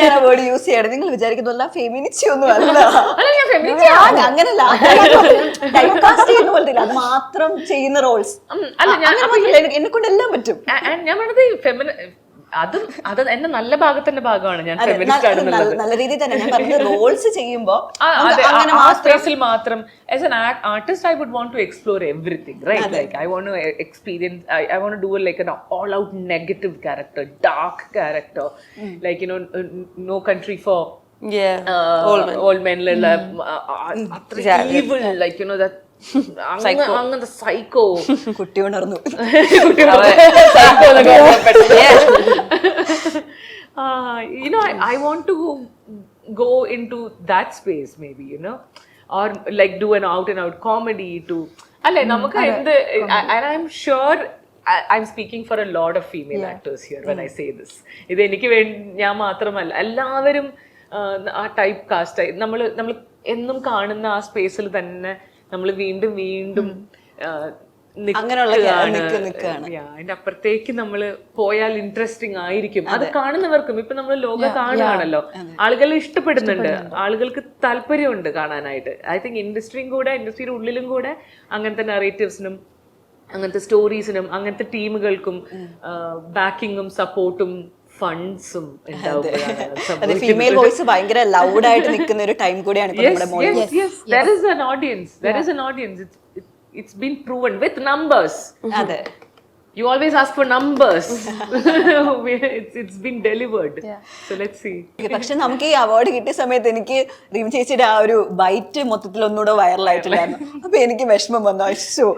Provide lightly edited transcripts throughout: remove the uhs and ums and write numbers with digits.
ഞാൻ ആ word use ചെയ്യണം. നിങ്ങൾ വിചാരിക്കുന്ന ഫെമിനിറ്റി ഒന്നും അല്ല, അങ്ങനല്ല, ടൈപ്പ് കാസ്റ്റ് ചെയ്യുന്ന പോലത്തെ അത് മാത്രം ചെയ്യുന്ന റോൾസ്. എന്നെ കൊണ്ട് എല്ലാം പറ്റും. ഞാൻ പറഞ്ഞത് അത് എന്റെ നല്ല ഭാഗത്തിന്റെ ഭാഗമാണ് ഞാൻ ഫെമിനിസ്റ്റ് ആണെന്നുള്ളത്. നല്ല രീതിയിൽ തന്നെ ഞാൻ പറഞ്ഞ റോൾസ് ചെയ്യുമ്പോൾ മാത്രം as an artist I would want to explore everything, right? Like I want to experience, I want to do like an all out negative character, dark character, like you know, No Country for Old Men, evil, like you know that അങ്ങനത്തെ psycho. കുട്ടി ഉണർന്നു. You know, I want to go into that space maybe, you know, or like do an out and out comedy to alle namakku and I'm sure I'm speaking for a lot of female actors here when I say this. Idu enikku ഞാൻ മാത്രമല്ല, എല്ലാവരും ആ type cast നമ്മൾ എന്നും കാണുന്ന ആ സ്പേസിൽ തന്നെ നമ്മൾ വീണ്ടും വീണ്ടും അതിന്റെ അപ്പുറത്തേക്ക് നമ്മള് പോയാൽ ഇൻട്രസ്റ്റിംഗ് ആയിരിക്കും. അത് കാണുന്നവർക്കും ഇപ്പൊ നമ്മൾ ലോകം കാണുകയാണല്ലോ, ആളുകൾ ഇഷ്ടപ്പെടുന്നുണ്ട്, ആളുകൾക്ക് താല്പര്യമുണ്ട് കാണാനായിട്ട്. ഐ തിങ്ക് ഇൻഡസ്ട്രിയുടെ ഉള്ളിലും കൂടെ അങ്ങനത്തെ നറേറ്റീവ്സിനും അങ്ങനത്തെ സ്റ്റോറീസിനും അങ്ങനത്തെ ടീമുകൾക്കും ബാക്കിങ്ങും സപ്പോർട്ടും ഫണ്ട്സും ഫീമെയിൽ വോയിസ് ഭയങ്കര ലൗഡ് ആയിട്ട് നിൽക്കുന്ന ഒരു ടൈം കൂടിയാണ്. There is an audience. It's been proven with numbers. അതെ, you always ask for numbers. It's been delivered. So let's see. പക്ഷെ നമുക്ക് ഈ അവാർഡ് കിട്ടിയ സമയത്ത് എനിക്ക് റീം ചേച്ചിയുടെ ആ ഒരു ബൈറ്റ് മൊത്തത്തിൽ ഒന്നുകൂടെ വൈറലായിട്ടില്ലായിരുന്നു. അപ്പൊ എനിക്ക് വിഷമം വന്നു. അശ്ശോ,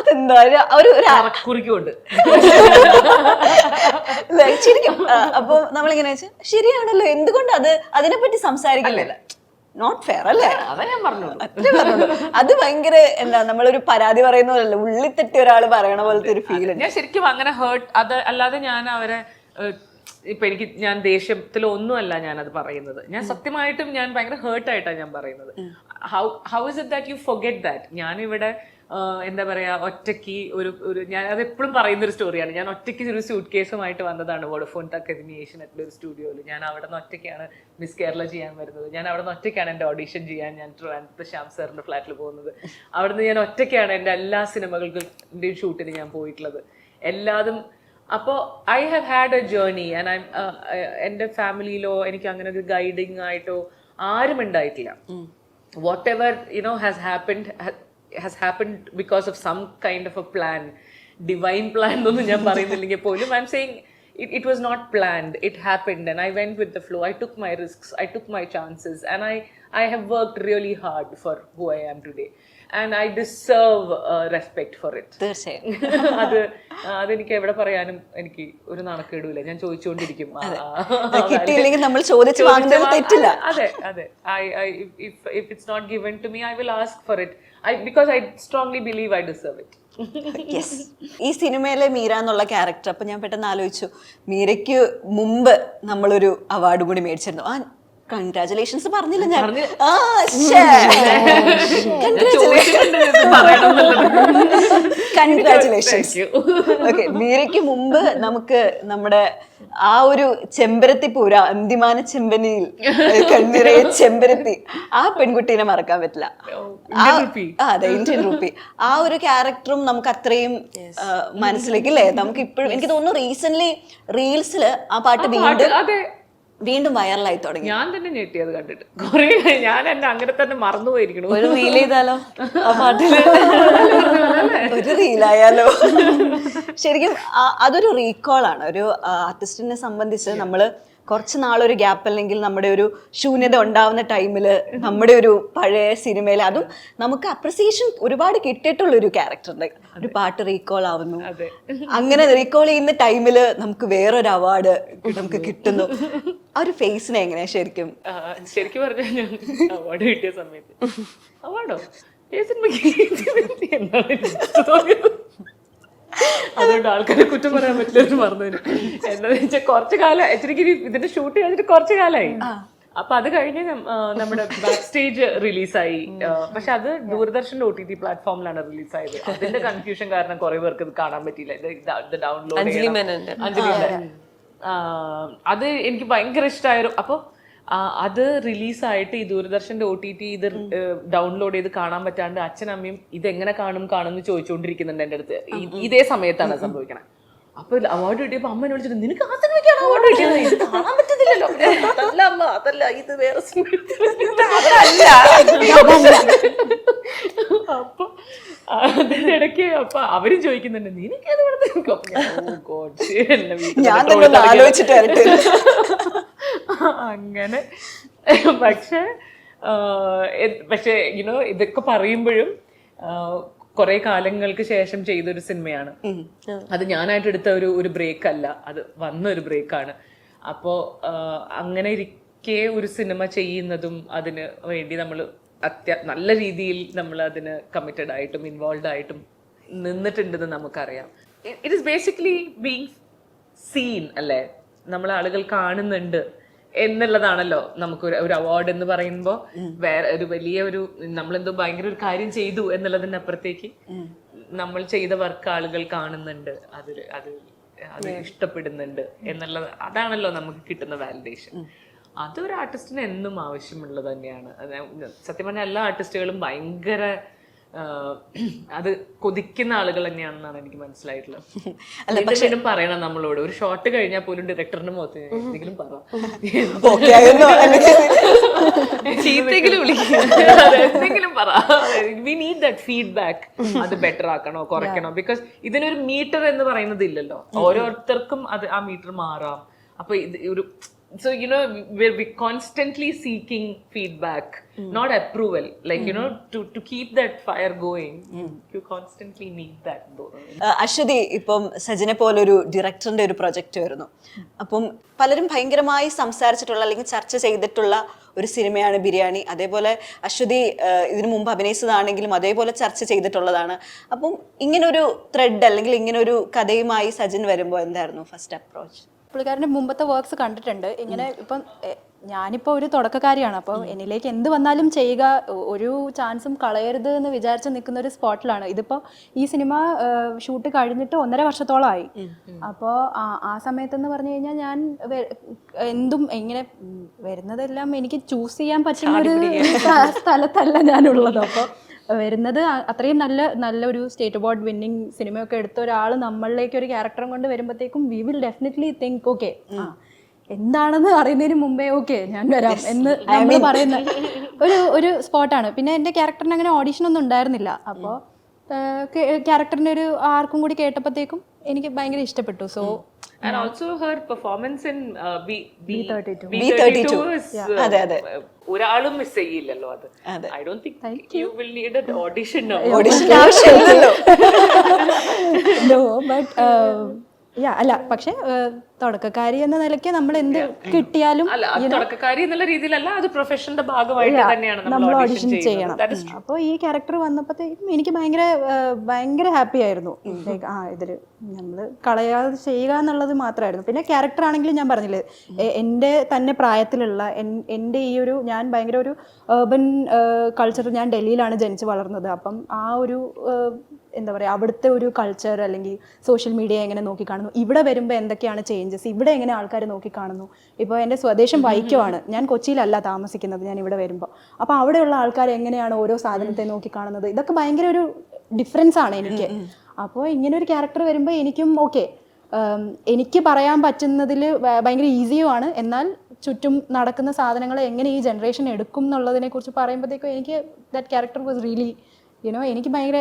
അതെന്താ കുറിക്കുണ്ട് ശരിക്കും. അപ്പൊ നമ്മളിങ്ങനെ വെച്ചാൽ ശരിയാണല്ലോ, എന്തുകൊണ്ട് അതിനെപ്പറ്റി സംസാരിക്കുന്നില്ല? നോട്ട് ഫെയർ അല്ലേ? അത് ഭയങ്കര എന്താ, നമ്മളൊരു പരാതി പറയുന്ന പോലല്ല, ഉള്ളിൽ തെറ്റി ഒരാൾ പറയണ പോലത്തെ ഒരു ഫീൽ. ഞാൻ ശരിക്കും അങ്ങനെ ഹേർട്ട്, അത് അല്ലാതെ ഞാൻ അവരെ ഇപ്പൊ ഞാൻ ദേഷ്യത്തിലോ ഒന്നുമല്ല ഞാനത് പറയുന്നത്. ഞാൻ സത്യമായിട്ടും ഞാൻ ഭയങ്കര ഹേർട്ടായിട്ടാണ് ഞാൻ പറയുന്നത്. How is it that you forget that? ഞാനിവിടെ എന്താ പറയാ, ഒറ്റയ്ക്ക് ഒരു ഞാൻ അത് എപ്പോഴും പറയുന്നൊരു സ്റ്റോറിയാണ്. ഞാൻ ഒറ്റയ്ക്ക് ഒരു സ്യൂട്ട് കേസുമായിട്ട് വന്നതാണ് വോഡഫോൺ അക്കാദമി ഏഷ്യനെറ്റിലെ ഒരു സ്റ്റുഡിയോയിൽ. ഞാൻ അവിടെ നിന്ന് ഒറ്റയ്ക്കാണ് മിസ് കേരള ചെയ്യാൻ വരുന്നത്. ഞാൻ അവിടെ നിന്ന് ഒറ്റയ്ക്കാണ് എൻ്റെ ഓഡീഷൻ ചെയ്യാൻ ഞാൻ ട്രിവാൻഡ്രത്ത് ശ്യാം സാറിൻ്റെ ഫ്ലാറ്റിൽ പോകുന്നത്. അവിടെ നിന്ന് ഞാൻ ഒറ്റയ്ക്കാണ് എൻ്റെ എല്ലാ സിനിമകളുടെയും ഷൂട്ടിന് ഞാൻ പോയിട്ടുള്ളത്, എല്ലാതും. അപ്പോൾ I have had A journey and എൻ്റെ ഫാമിലിയിലോ എനിക്ക് അങ്ങനെ ഒരു ഗൈഡിങ് ആയിട്ടോ ആരും ഉണ്ടായിട്ടില്ല. What ever you know has happened because of some kind of a plan, divine plan എന്നൊന്നും ഞാൻ പറയുന്നില്ലെങ്കിൽ പോലും I'm saying it was not planned, it happened and I went with the flow. I took my risks, I took my chances and I have worked really hard for who I am today and I deserve respect for it. തീർച്ചയായും അതെനിക്ക് എവിടെ പറയാനും എനിക്ക് ഒരു നാണക്കേടുമില്ല. ഞാൻ ചോദിച്ചുകൊണ്ടിരിക്കും, കിട്ടിയില്ലെങ്കിൽ നമ്മൾ ചോദിച്ചു വാങ്ങുന്നതിൽ തെറ്റില്ല. അതെ, if it's not given to me I will ask for it because I strongly believe I deserve it. Yes. ഈ സിനിമയിലെ മീര എന്നുള്ള ക്യാരക്ടർ, അപ്പൊ ഞാൻ പെട്ടെന്ന് ആലോചിച്ചു, മീരയ്ക്ക് മുമ്പ് നമ്മളൊരു അവാർഡ് കൂടി മേടിച്ചിരുന്നു. കൺഗ്രാചുലേഷൻസ് പറഞ്ഞില്ല ഞാൻ. കൺഗ്രാചുലേഷൻസ്. ഓക്കെ, മീരയ്ക്ക് മുമ്പ് നമുക്ക് നമ്മുടെ ആ ഒരു ചെമ്പരത്തി പൂര, അന്തിമാന ചെമ്പനിയിൽ കണ്ണിറയെ ചെമ്പരത്തി, ആ പെൺകുട്ടീനെ മറക്കാൻ പറ്റില്ല. അതെ, ഇന്ത്യൻ റുപ്പി. ആ ഒരു ക്യാരക്ടറും നമുക്ക് അത്രയും മനസ്സിലേക്ക് അല്ലേ? നമുക്ക് ഇപ്പോഴും എനിക്ക് തോന്നുന്നു റീസെന്റ് റീൽസിൽ ആ പാട്ട് വീണ്ടും വൈറലായി തുടങ്ങി. ഞാൻ തന്നെ ഞെട്ടിയത് കണ്ടിട്ട്. കുറെ ഞാൻ എന്നെ അങ്ങനെ തന്നെ മറന്നുപോയിരിക്കണം. ഒരു റീൽ ചെയ്താലോ ആ പാട്ടില്? ഒരു റീലായാലോ? ശരിക്കും അതൊരു റീകോൾ ആണ്. ഒരു ആർട്ടിസ്റ്റിനെ സംബന്ധിച്ച് നമ്മള് കുറച്ച് നാളൊരു ഗ്യാപ്പ് അല്ലെങ്കിൽ നമ്മുടെ ഒരു ശൂന്യത ഉണ്ടാവുന്ന ടൈമിൽ നമ്മുടെ ഒരു പഴയ സിനിമയിൽ അതും നമുക്ക് അപ്രിസിയേഷൻ ഒരുപാട് കിട്ടിയിട്ടുള്ളൊരു ക്യാരക്ടറുണ്ട്, ഒരു പാട്ട് റീകോൾ ആവുന്നു. അങ്ങനെ റീകോൾ ചെയ്യുന്ന ടൈമിൽ നമുക്ക് വേറൊരു അവാർഡ് നമുക്ക് കിട്ടുന്നു. ആ ഒരു ഫേസിനെ എങ്ങനെയാ ശരിക്കും പറഞ്ഞാൽ ഞാൻ അവാർഡ് കിട്ടിയ സമയത്ത് അവാർഡോ അതുകൊണ്ട് ആൾക്കാരെ കുറ്റം പറയാൻ പറ്റില്ല പറഞ്ഞതിന്. എന്താണെന്ന് വെച്ചാൽ കുറച്ചു കാലം എനിക്ക് ഇതിന്റെ ഷൂട്ട് കഴിഞ്ഞിട്ട് കുറച്ചു കാലമായി. അപ്പൊ അത് കഴിഞ്ഞ് നമ്മുടെ ബാക്ക് സ്റ്റേജ് റിലീസായി. പക്ഷെ അത് ദൂരദർശന്റെ OTT പ്ലാറ്റ്ഫോമിലാണ് റിലീസായത്. അതിന്റെ കൺഫ്യൂഷൻ കാരണം കുറെ പേർക്ക് ഇത് കാണാൻ പറ്റിയില്ല. ഡൗൺലോഡ് അത് എനിക്ക് ഭയങ്കര ഇഷ്ടമായൊരു അപ്പോൾ അത് റിലീസായിട്ട് ഈ ദൂരദർശന്റെ OTT ഇത് ഡൗൺലോഡ് ചെയ്ത് കാണാൻ പറ്റാണ്ട് അച്ഛനമ്മയും ഇതെങ്ങനെ കാണും എന്ന് ചോദിച്ചുകൊണ്ടിരിക്കുന്നുണ്ട് എൻ്റെ അടുത്ത്. ഇതേ സമയത്താണ് സംഭവിക്കണത്. അപ്പൊ അവാർഡ് കിട്ടിയപ്പോ അമ്മ എന്നെ വിളിച്ചിട്ട് നിനക്ക് ആ സിനിമയ്ക്കാണ് അവാർഡ് കിട്ടിയത്, ഇത് കാണാൻ പറ്റത്തില്ലല്ലോ. അതല്ല അമ്മ, അതല്ല, ഇത് വേറെ അപ്പൊ അതിന്റെ ഇടയ്ക്ക് അപ്പൊ അവരും ചോദിക്കുന്നുണ്ട് നിനക്ക് അങ്ങനെ. പക്ഷെ യുനോ ഇതൊക്കെ പറയുമ്പോഴും കുറെ കാലങ്ങൾക്ക് ശേഷം ചെയ്തൊരു സിനിമയാണ് അത്. ഞാനായിട്ട് എടുത്ത ഒരു ബ്രേക്ക് അല്ല, അത് വന്ന ഒരു ബ്രേക്കാണ്. അപ്പോൾ അങ്ങനെ ഇരിക്കെ ഒരു സിനിമ ചെയ്യുന്നതും അതിന് വേണ്ടി നമ്മൾ നല്ല രീതിയിൽ നമ്മൾ അതിന് കമ്മിറ്റഡ് ആയിട്ടും ഇൻവോൾവ് ആയിട്ടും നിന്നിട്ടുണ്ടെന്ന് നമുക്കറിയാം. It is basically being seen അല്ലേ, നമ്മൾ ആളുകൾ കാണുന്നുണ്ട് എന്നുള്ളതാണല്ലോ നമുക്ക് ഒരു അവാർഡ് എന്ന് പറയുമ്പോൾ. വേറെ ഒരു വലിയ ഒരു നമ്മളെന്തോ ഭയങ്കര ഒരു കാര്യം ചെയ്തു എന്നുള്ളതിനപ്പുറത്തേക്ക് നമ്മൾ ചെയ്ത വർക്ക് ആളുകൾ കാണുന്നുണ്ട്, അത് ഇഷ്ടപ്പെടുന്നുണ്ട് എന്നുള്ളത്, അതാണല്ലോ നമുക്ക് കിട്ടുന്ന വാലിഡേഷൻ. അതൊരു ആർട്ടിസ്റ്റിന് എന്നും ആവശ്യമുള്ളത് തന്നെയാണ്. സത്യം പറഞ്ഞാൽ എല്ലാ ആർട്ടിസ്റ്റുകളും ഭയങ്കര അത് കൊതിക്കുന്ന ആളുകൾ തന്നെയാണെന്നാണ് എനിക്ക് മനസ്സിലായിട്ടുള്ളത്. എന്തെങ്കിലും പറയണം നമ്മളോട്, ഒരു ഷോട്ട് കഴിഞ്ഞാൽ പോലും ഡയറക്ടറിന്റെ മുഖത്ത് എന്തെങ്കിലും പറ, ചീത്തെങ്കിലും വിളിക്കും, എന്തെങ്കിലും പറ. We need that feedback. അത് ബെറ്റർ ആക്കണോ കുറയ്ക്കണോ, ബിക്കോസ് ഇതിനൊരു മീറ്റർ എന്ന് പറയുന്നത് ഇല്ലല്ലോ, ഓരോരുത്തർക്കും അത് ആ മീറ്റർ മാറാം. അപ്പൊ ഇത് ഒരു so you know we're constantly seeking feedback, not approval, like you know to keep that fire going, you constantly need that though. Aswathy, ഇപ്പം സജിനെ പോലൊരു ഡയറക്ടറിന്റെ ഒരു പ്രൊജക്റ്റ് വരുന്നു. അപ്പം പലരും ഭയങ്കരമായി സംസാരിച്ചിട്ടുള്ള അല്ലെങ്കിൽ ചർച്ച ചെയ്തിട്ടുള്ള ഒരു സിനിമയാണ് ബിരിയാണി. അതേപോലെ അശ്വതി ഇതിനു മുമ്പ് അഭിനയിച്ചതാണെങ്കിലും അതേപോലെ ചർച്ച ചെയ്തിട്ടുള്ളതാണ്. അപ്പം ഇങ്ങനൊരു ത്രെഡ് അല്ലെങ്കിൽ ഇങ്ങനൊരു കഥയുമായി സജിൻ വരുമ്പോൾ എന്തായിരുന്നു ഫസ്റ്റ് അപ്രോച്ച്? പുള്ളിക്കാരൻ്റെ മുമ്പത്തെ വർക്ക്സ് കണ്ടിട്ടുണ്ട്. ഇങ്ങനെ ഇപ്പം ഞാനിപ്പോൾ ഒരു തുടക്കക്കാരിയാണ്, അപ്പോൾ എന്നിലേക്ക് എന്ത് വന്നാലും ചെയ്യുക, ഒരു ചാൻസും കളയരുത് എന്ന് വിചാരിച്ച് നിൽക്കുന്ന ഒരു സ്പോട്ടിലാണ്. ഇതിപ്പോൾ ഈ സിനിമ ഷൂട്ട് കഴിഞ്ഞിട്ട് 1.5 വർഷത്തോളമായി. അപ്പോൾ ആ സമയത്തെന്ന് പറഞ്ഞു കഴിഞ്ഞാൽ ഞാൻ എന്തും ഇങ്ങനെ വരുന്നതെല്ലാം എനിക്ക് ചൂസ് ചെയ്യാൻ പറ്റുന്ന ഒരു സ്ഥലത്തല്ല ഞാനുള്ളത്. അപ്പോൾ വരുന്നത് അത്രയും നല്ലൊരു സ്റ്റേറ്റ് അവാർഡ് വിന്നിങ് സിനിമയൊക്കെ എടുത്ത ഒരാൾ നമ്മളിലേക്ക് ഒരു ക്യാരക്ടറും കൊണ്ട് വരുമ്പോഴത്തേക്കും we will definitely think okay എന്താണെന്ന് അറിയുന്നതിന് മുമ്പേ ഓക്കെ ഞാൻ വരാം എന്ന് നമ്മൾ പറയുന്ന ഒരു സ്പോട്ടാണ്. പിന്നെ എൻ്റെ ക്യാരക്ടറിന് അങ്ങനെ ഓഡീഷൻ ഒന്നും ഉണ്ടായിരുന്നില്ല. അപ്പോൾ ക്യാരക്ടറിൻ്റെ ഒരു ആർക്കും കൂടി കേട്ടപ്പോഴത്തേക്കും എനിക്ക് ഭയങ്കര ഇഷ്ടപ്പെട്ടു. So and also her performance in B32 is ഒരാളും മിസ് ചെയ്യില്ലല്ലോ അത്. I don't think you will need an audition now. Audition ആവശ്യമില്ലല്ലോ. No, but അല്ല, പക്ഷെ തുടക്കക്കാരി എന്ന നിലയ്ക്ക് നമ്മൾ എന്ത് കിട്ടിയാലും തുടക്കക്കാരി എന്നുള്ള രീതിയിലല്ല, അത് പ്രൊഫഷന്റെ ഭാഗമായിട്ട് തന്നെയാണ് നമ്മൾ ഓഡിഷൻ ചെയ്യണം. അപ്പോൾ ഈ ക്യാരക്ടർ വന്നപ്പോഴത്തേക്കും എനിക്ക് ഭയങ്കര ഹാപ്പി ആയിരുന്നു. ഇതില് നമ്മൾ കളയാതെ ചെയ്യുക എന്നുള്ളത് മാത്രമായിരുന്നു. പിന്നെ ക്യാരക്ടർ ആണെങ്കിലും ഞാൻ പറഞ്ഞില്ലേ, എൻ്റെ തന്നെ പ്രായത്തിലുള്ള എൻ്റെ ഈ ഒരു ഞാൻ ഭയങ്കര ഒരു ഏർബൻ കൾച്ചർ, ഞാൻ ഡൽഹിയിലാണ് ജനിച്ച് വളർന്നത്. അപ്പം ആ ഒരു എന്താ പറയുക, അവിടുത്തെ ഒരു കൾച്ചർ അല്ലെങ്കിൽ സോഷ്യൽ മീഡിയ എങ്ങനെ നോക്കിക്കാണുന്നു, ഇവിടെ വരുമ്പോൾ എന്തൊക്കെയാണ് ചേഞ്ചസ്, ഇവിടെ എങ്ങനെ ആൾക്കാർ നോക്കിക്കാണുന്നു. ഇപ്പോൾ എൻ്റെ സ്വദേശം വൈക്കമാണ്, ഞാൻ കൊച്ചിയിലല്ല താമസിക്കുന്നത്, ഞാൻ ഇവിടെ വരുമ്പോൾ. അപ്പോൾ അവിടെയുള്ള ആൾക്കാർ എങ്ങനെയാണ് ഓരോ സാധനത്തെ നോക്കിക്കാണുന്നത്, ഇതൊക്കെ ഭയങ്കര ഒരു ഡിഫറൻസ് ആണ് എനിക്ക്. അപ്പോൾ ഇങ്ങനെ ഒരു ക്യാരക്ടർ വരുമ്പോൾ എനിക്കും ഓക്കെ, എനിക്ക് പറയാൻ പറ്റുന്നതിൽ ഭയങ്കര ഈസിയുമാണ്. എന്നാൽ ചുറ്റും നടക്കുന്ന സാധനങ്ങൾ എങ്ങനെ ഈ ജനറേഷൻ എടുക്കും എന്നുള്ളതിനെ കുറിച്ച് പറയുമ്പോഴത്തേക്കും എനിക്ക് ദാറ്റ് ക്യാരക്ടർ വാസ് റിയലി എനിക്ക് ഭയങ്കര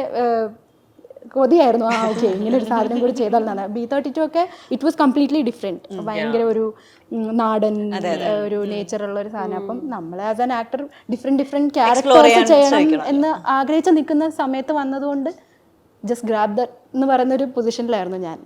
കൊതിയായിരുന്നു. ഓക്കെ, ഇങ്ങനെ ഒരു സാധനം കൂടി ചെയ്താൽ എന്നാണ്. B32 ഒക്കെ ഇറ്റ് വാസ് കംപ്ലീറ്റ്ലി ഡിഫറെൻറ്റ്, ഭയങ്കര ഒരു നാടൻ ഒരു നേച്ചറുള്ള ഒരു സാധനം. അപ്പം നമ്മൾ as an actor different characters ചെയ്യണം എന്ന് ആഗ്രഹിച്ച് നിൽക്കുന്ന സമയത്ത് വന്നതുകൊണ്ട് ജസ്റ്റ് ഗ്രാബ് ദാറ്റ് എന്ന് പറയുന്ന ഒരു പൊസിഷനിലായിരുന്നു ഞാൻ.